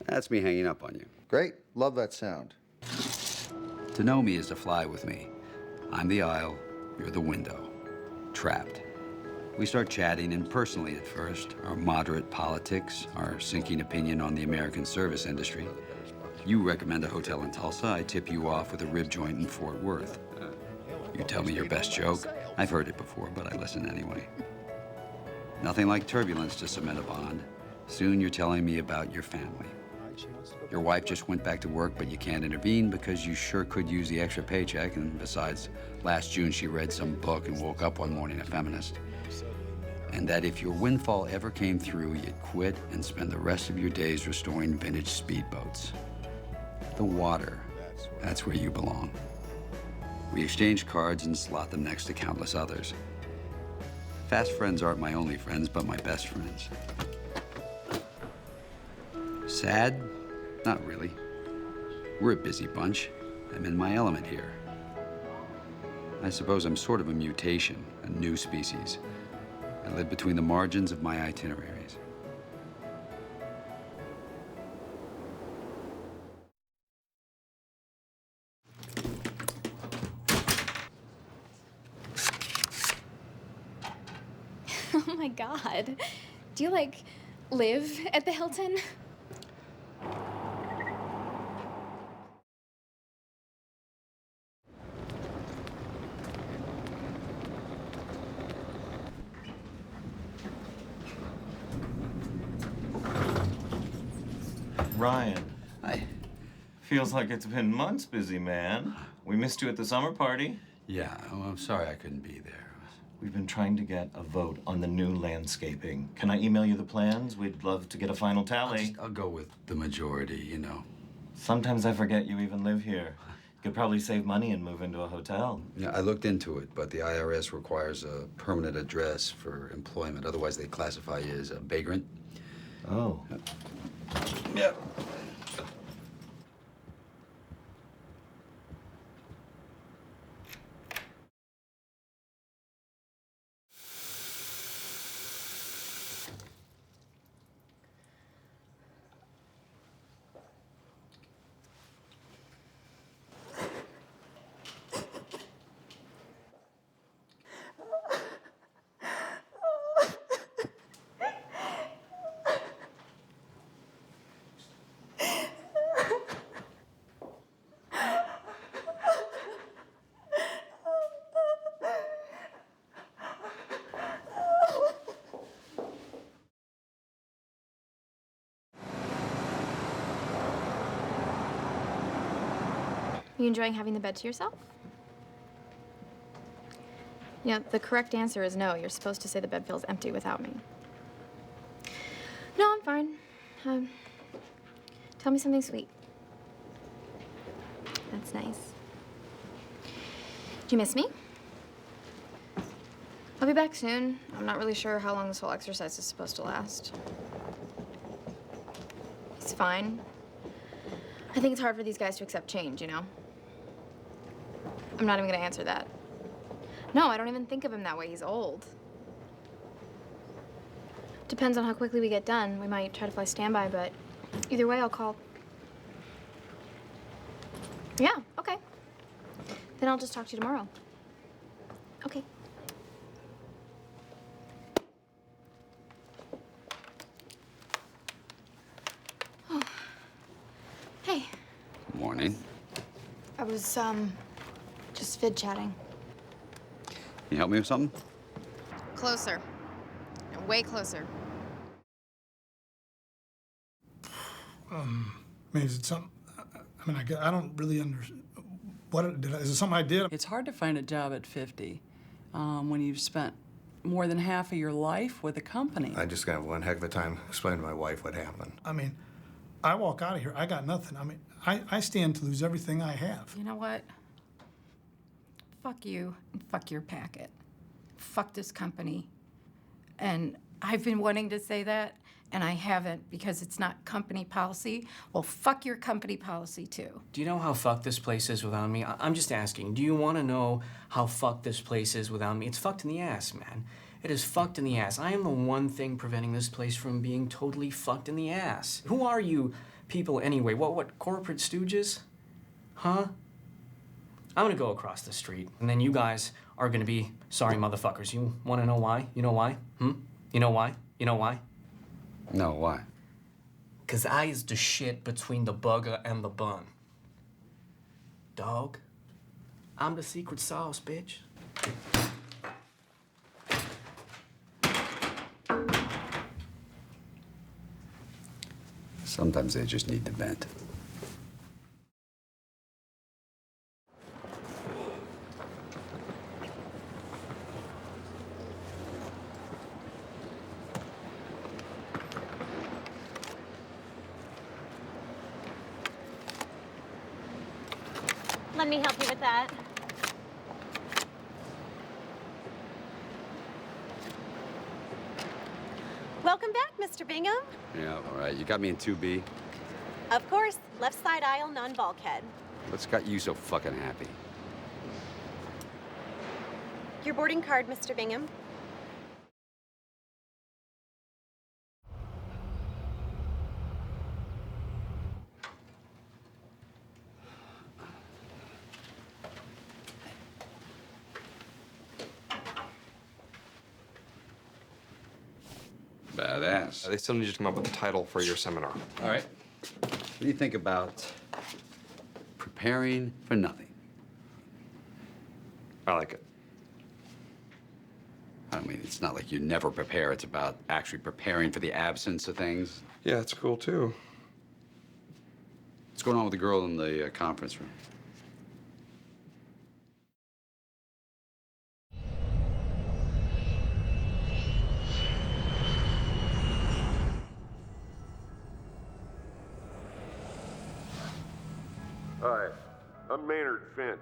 That's me hanging up on you. Great. Love that sound. To know me is to fly with me. I'm the aisle, you're the window. Trapped. We start chatting impersonally at first, our moderate politics, our sinking opinion on the American service industry. You recommend a hotel in Tulsa, I tip you off with a rib joint in Fort Worth. You tell me your best joke. I've heard it before, but I listen anyway. Nothing like turbulence to cement a bond. Soon you're telling me about your family. Your wife just went back to work, but you can't intervene because you sure could use the extra paycheck, and besides, last June she read some book and woke up one morning a feminist. And that if your windfall ever came through, you'd quit and spend the rest of your days restoring vintage speedboats. The water, that's where you belong. We exchange cards and slot them next to countless others. Fast friends aren't my only friends, but my best friends. Sad? Not really. We're a busy bunch. I'm in my element here. I suppose I'm sort of a mutation, a new species. I live between the margins of my itineraries. Oh my God. Do you, like, live at the Hilton? Ryan. Hi. Feels like it's been months, busy man. We missed you at the summer party. Yeah, well, I'm sorry I couldn't be there. We've been trying to get a vote on the new landscaping. Can I email you the plans? We'd love to get a final tally. I'll go with the majority, you know. Sometimes I forget you even live here. You could probably save money and move into a hotel. Yeah, I looked into it, but the IRS requires a permanent address for employment. Otherwise, they classify you as a vagrant. Oh. Yeah. You enjoying having the bed to yourself? Yeah, the correct answer is no. You're supposed to say the bed feels empty without me. No, I'm fine. Tell me something sweet. That's nice. Do you miss me? I'll be back soon. I'm not really sure how long this whole exercise is supposed to last. It's fine. I think it's hard for these guys to accept change, you know? I'm not even gonna answer that. No, I don't even think of him that way. He's old. Depends on how quickly we get done. We might try to fly standby, but either way, I'll call. Yeah, okay. Then I'll just talk to you tomorrow. Okay. Oh. Hey. Morning. I was, just vid-chatting. Can you help me with something? Closer. Way closer. I mean, is it something? I mean, I don't really understand. Is it something I did? It's hard to find a job at 50 when you've spent more than half of your life with a company. I just got one heck of a time explaining to my wife what happened. I mean, I walk out of here, I got nothing. I mean, I stand to lose everything I have. You know what? Fuck you and fuck your packet. Fuck this company. And I've been wanting to say that, and I haven't because it's not company policy. Well, fuck your company policy, too. Do you know how fucked this place is without me? I'm just asking. Do you want to know how fucked this place is without me? It's fucked in the ass, man. It is fucked in the ass. I am the one thing preventing this place from being totally fucked in the ass. Who are you people anyway? What corporate stooges? Huh? I'm gonna go across the street, and then you guys are gonna be sorry motherfuckers. You wanna know why? You know why? You know why? You know why? No, why? 'Cause I is the shit between the burger and the bun. Dog, I'm the secret sauce, bitch. Sometimes they just need to vent. Let me help you with that. Welcome back, Mr. Bingham. Yeah, all right. You got me in 2B. Of course, left side aisle, non-bulkhead. What's got you so fucking happy? Your boarding card, Mr. Bingham. Badass. They still need you to come up with a title for your seminar. All right. What do you think about preparing for nothing? I like it. I mean, it's not like you never prepare. It's about actually preparing for the absence of things. Yeah, it's cool too. What's going on with the girl in the conference room? Hi, I'm Maynard Finch,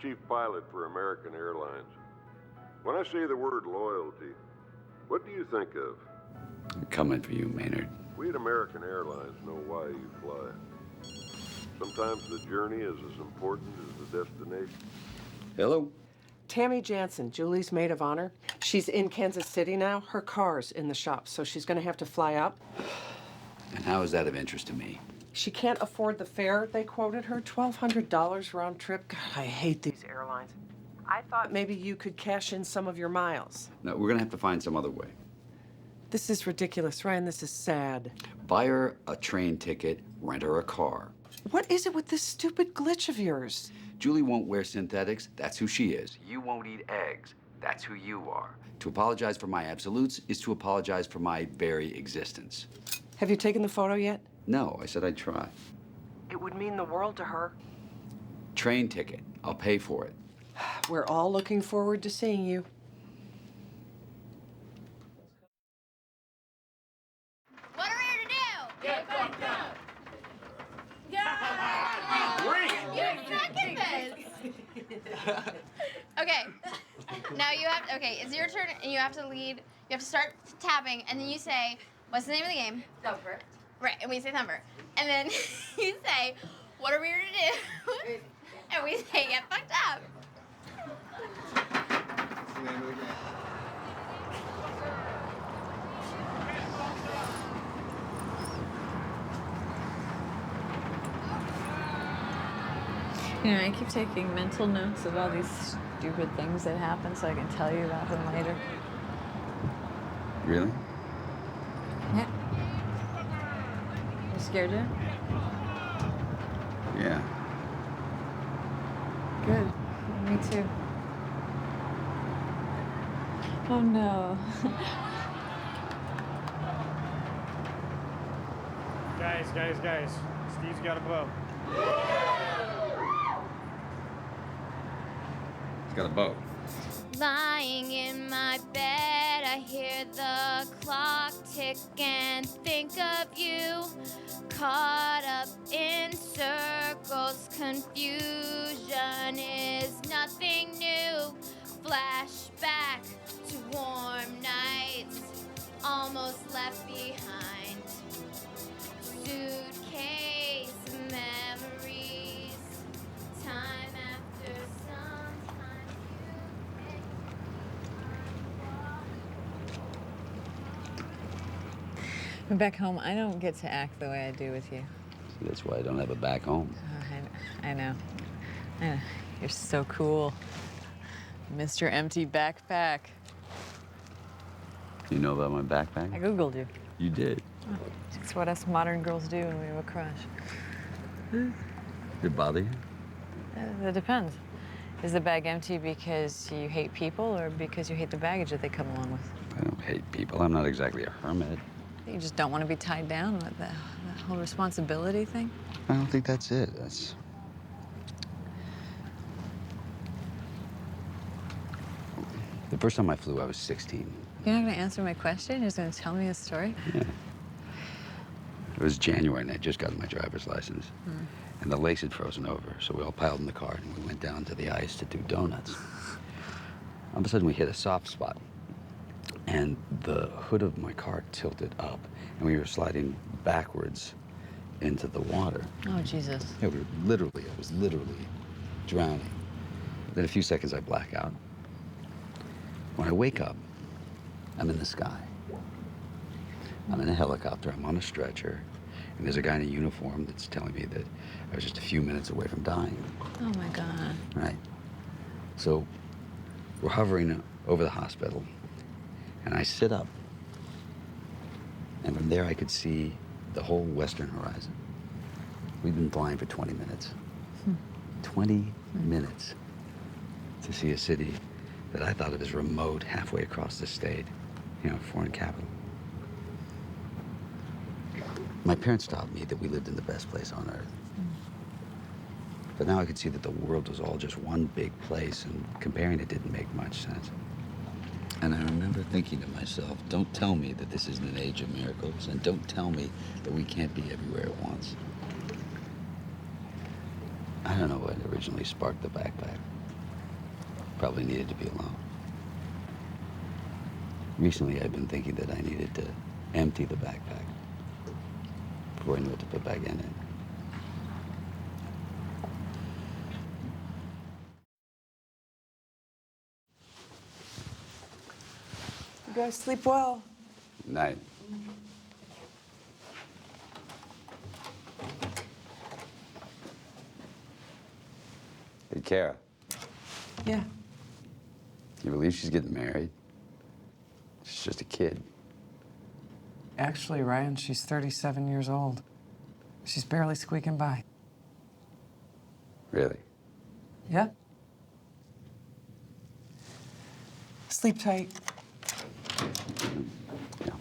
Chief Pilot for American Airlines. When I say the word loyalty, what do you think of? I'm coming for you, Maynard. We at American Airlines know why you fly. Sometimes the journey is as important as the destination. Hello? Tammy Jansen, Julie's maid of honor. She's in Kansas City now. Her car's in the shop, so she's gonna have to fly out. And how is that of interest to me? She can't afford the fare they quoted her, $1,200 round trip. God, I hate these airlines. I thought maybe you could cash in some of your miles. No, we're gonna have to find some other way. This is ridiculous, Ryan. This is sad. Buy her a train ticket, rent her a car. What is it with this stupid glitch of yours? Julie won't wear synthetics. That's who she is. You won't eat eggs. That's who you are. To apologize for my absolutes is to apologize for my very existence. Have you taken the photo yet? No, I said I'd try. It would mean the world to her. Train ticket. I'll pay for it. We're all looking forward to seeing you. What are we here to do? Get fucked up! You're second this. Okay. Now you have. Okay, it's your turn, and you have to lead. You have to start tapping, and then you say, "What's the name of the game?" Thumper. Right, and we say Thumper, and then you say, "What are we here to do?" And we say, "Get fucked up." You know, I keep taking mental notes of all these stupid things that happen so I can tell you about them later. Really? Yeah. You scared yet? Yeah. Good. Me too. Oh no. Guys. Steve's got a boat. He's got a boat. Lying in my bed, I hear the clock tick and think of you. Caught up in circles, confusion is nothing new. Flashback to warm nights, almost left behind. Suitcase memories, time after sometime you But back home, I don't get to act the way I do with you. That's why I don't have a back home. I know. I know. You're so cool. Mr. Empty Backpack. You know about my backpack? I Googled you. You did. It's what us modern girls do when we have a crush. Did it bother you? It depends. Is the bag empty because you hate people or because you hate the baggage that they come along with? I don't hate people. I'm not exactly a hermit. You just don't want to be tied down with the whole responsibility thing? I don't think that's it. The first time I flew, I was 16. You're not going to answer my question? You're just going to tell me a story? Yeah. It was January, and I just got my driver's license. And the lakes had frozen over, so we all piled in the car, and we went down to the ice to do donuts. All of a sudden, we hit a soft spot, and the hood of my car tilted up, and we were sliding backwards into the water. Oh, Jesus. Yeah, I was literally drowning. Then a few seconds, I black out. When I wake up, I'm in the sky. I'm in a helicopter, I'm on a stretcher, and there's a guy in a uniform that's telling me that I was just a few minutes away from dying. Oh, my God. Right. So we're hovering over the hospital, and I sit up. And from there, I could see the whole western horizon. We've been flying for 20 minutes. 20 minutes to see a city that I thought of as remote, halfway across the state, foreign capital. My parents taught me that we lived in the best place on earth. But now I could see that the world was all just one big place, and comparing it didn't make much sense. And I remember thinking to myself, don't tell me that this isn't an age of miracles, and don't tell me that we can't be everywhere at once. I don't know what originally sparked the backpack. Probably needed to be alone. Recently, I've been thinking that I needed to empty the backpack before I knew what to put back in it. You guys sleep well. Night. Hey, Kara. Yeah. You believe she's getting married? She's just a kid. Actually, Ryan, she's 37 years old. She's barely squeaking by. Really? Yeah? Sleep tight. Yeah.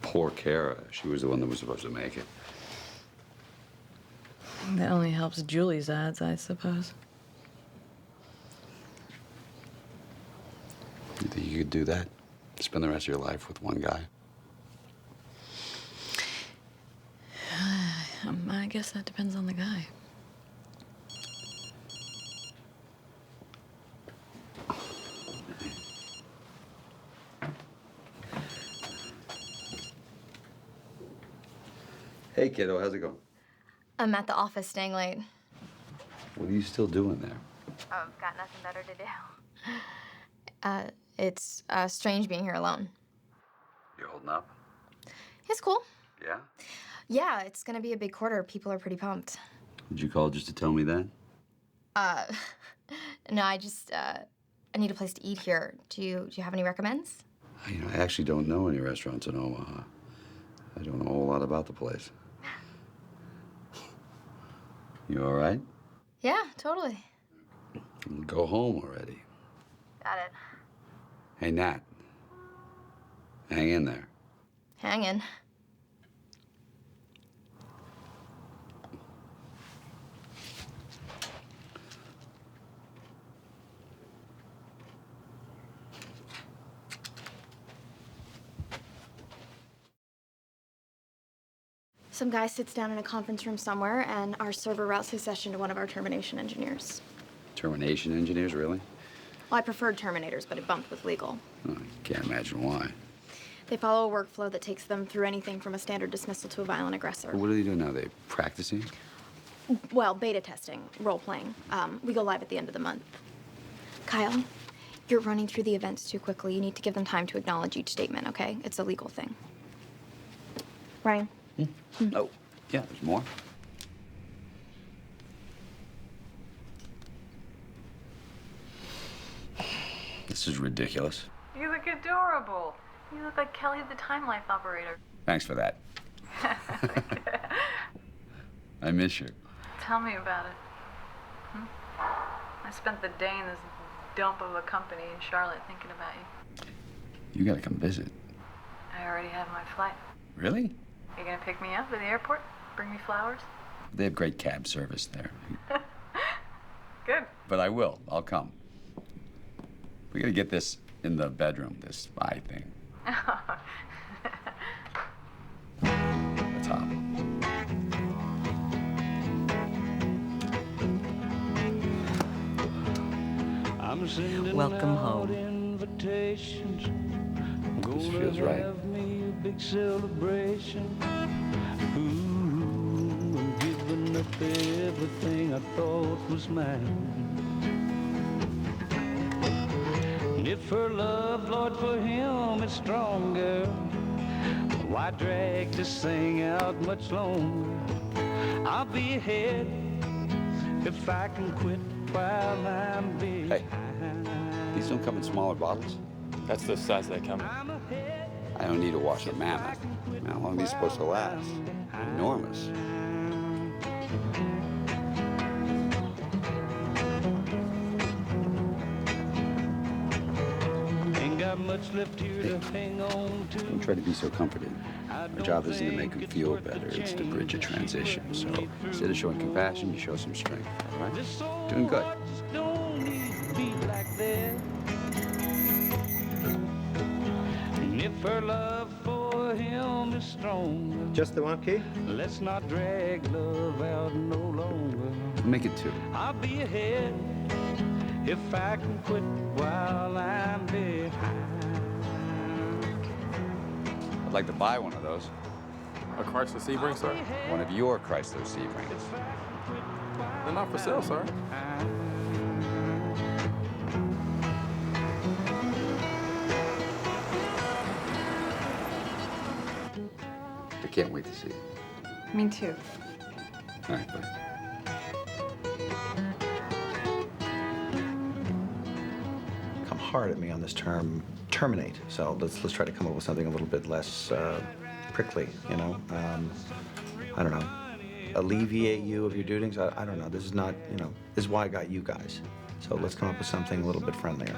Poor Kara. She was the one that was supposed to make it. That only helps Julie's odds, I suppose. You think you could do that? Spend the rest of your life with one guy? I guess that depends on the guy. Hey, kiddo, how's it going? I'm at the office staying late. What are you still doing there? Oh, got nothing better to do. It's strange being here alone. You holding up? It's cool. Yeah? Yeah, it's gonna be a big quarter. People are pretty pumped. Did you call just to tell me that? No, I need a place to eat here. Do you have any recommends? I actually don't know any restaurants in Omaha. I don't know a whole lot about the place. You all right? Yeah, totally. Go home already. Got it. Hey, Nat. Hang in there. Hanging. Some guy sits down in a conference room somewhere, and our server routes his session to one of our termination engineers. Termination engineers, really? Well, I preferred terminators, but it bumped with legal. Oh, I can't imagine why. They follow a workflow that takes them through anything from a standard dismissal to a violent aggressor. What are they doing now? They practicing? Well, beta testing, role-playing. We go live at the end of the month. Kyle, You're running through the events too quickly. You need to give them time to acknowledge each statement, okay? It's a legal thing. Ryan? Oh, yeah, there's more. This is ridiculous. You look adorable. You look like Kelly the Time Life operator. Thanks for that. I miss you. Tell me about it. I spent the day in this dump of a company in Charlotte thinking about you. You gotta come visit. I already have my flight. Really? You gonna pick me up at the airport? Bring me flowers? They have great cab service there. Good. But I will. I'll come. We gotta get this in the bedroom, this spy thing. The top. Welcome home. This feels right. Big celebration. Ooh, I'm giving up everything I thought was mine. And if her love, Lord, for him is stronger, why drag this thing out much longer? I'll be ahead if I can quit while I'm behind. Hey, these don't come in smaller bottles? That's the size they come in. I don't need to wash a mammoth. How long are these supposed to last? Enormous. Ain't got much left here to hang on to. Don't try to be so comforting. Our job isn't to make them feel better, it's to bridge a transition. So instead of showing compassion, you show some strength, all right? Doing good. Don't need to be like that. And if her love for him is strong, Just the one key? let's not drag love out no longer. Make it 2. I'll be ahead if I can quit while I'm behind. I'd like to buy one of those. A Chrysler Sebring, sir? One of your Chrysler Sebrings. They're not for sale, sir. I can't wait to see it. Me too. All right, bye. Come hard at me on this term, terminate. So let's try to come up with something a little bit less prickly, you know? I don't know. Alleviate you of your duties? I don't know. This is not, you know, this is why I got you guys. So let's come up with something a little bit friendlier.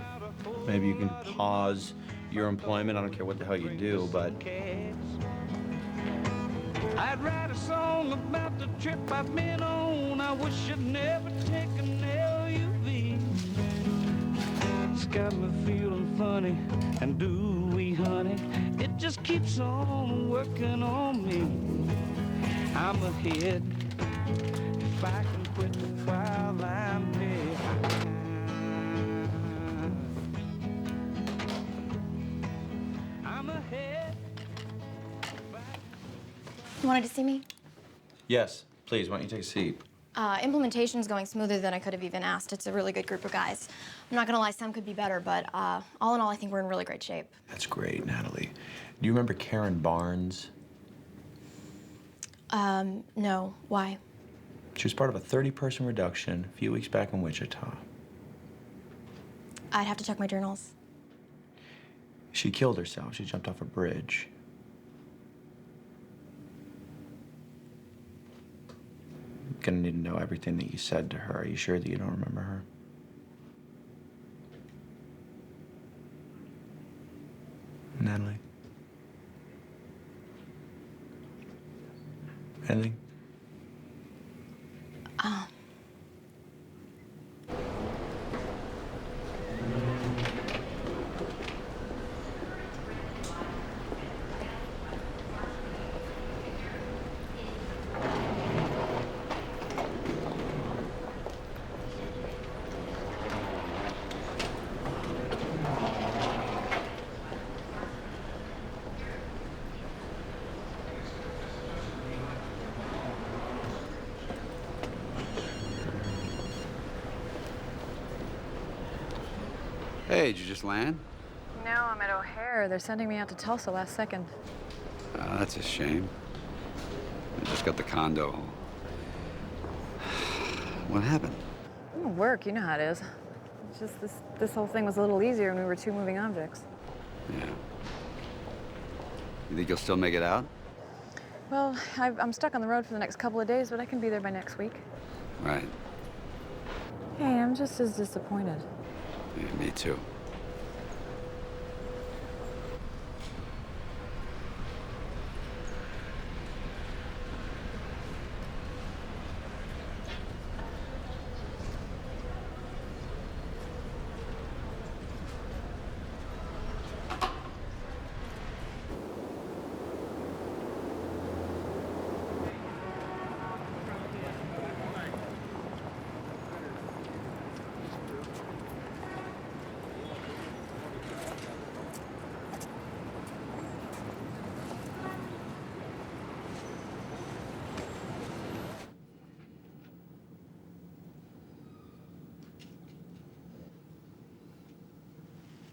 Maybe you can pause your employment. I don't care what the hell you do, but I'd write a song about the trip I've been on. I wish I'd never taken LUV. It's got me feeling funny, and do we, honey? It just keeps on working on me. I'm ahead if I can quit while I'm behind. I'm ahead. You wanted to see me? yes, please, why don't you take a seat? Implementation's going smoother than I could have even asked. It's a really good group of guys. I'm not gonna lie, some could be better, but all in all, I think we're in really great shape. That's great, Natalie. Do you remember Karen Barnes? No. Why? She was part of a 30-person reduction a few weeks back in Wichita. I'd have to check my journals. She killed herself. She jumped off a bridge. Gonna need to know everything that you said to her. Are you sure that you don't remember her? Natalie? Anything? Hey, did you just land? No, I'm at O'Hare. They're sending me out to Tulsa last second. That's a shame. I just got the condo. What happened? Work, you know how it is. It's just this whole thing was a little easier when we were two moving objects. Yeah. You think you'll still make it out? Well, I'm stuck on the road for the next couple of days, but I can be there by next week. Right. Hey, I'm just as disappointed. Yeah, me too.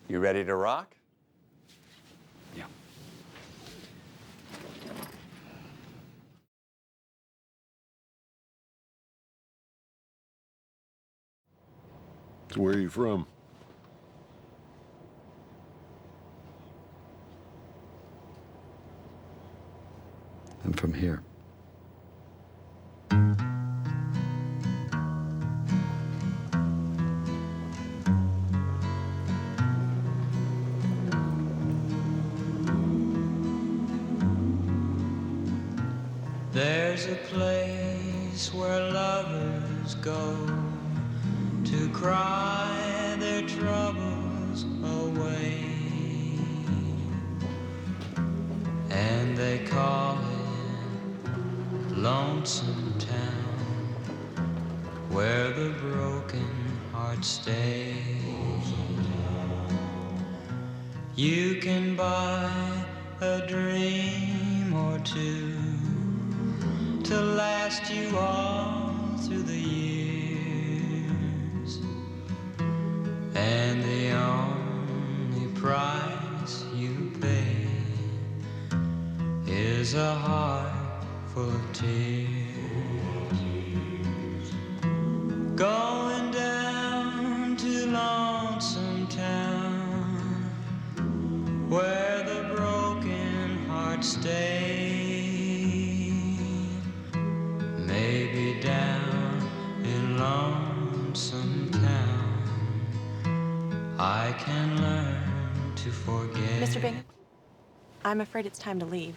You ready to rock? Yeah. So where are you from? I'm from here. There's a place where lovers go to cry their troubles away, and they call it Lonesome Town, where the broken hearts stay. You can buy a dream or two to last you all through the years, and the only price you pay is a heart full of tears. Going down to Lonesome Town, where the broken hearts stay. Maybe down in Lonesome Town, I can learn to forget. Mr. Bingham, I'm afraid it's time to leave.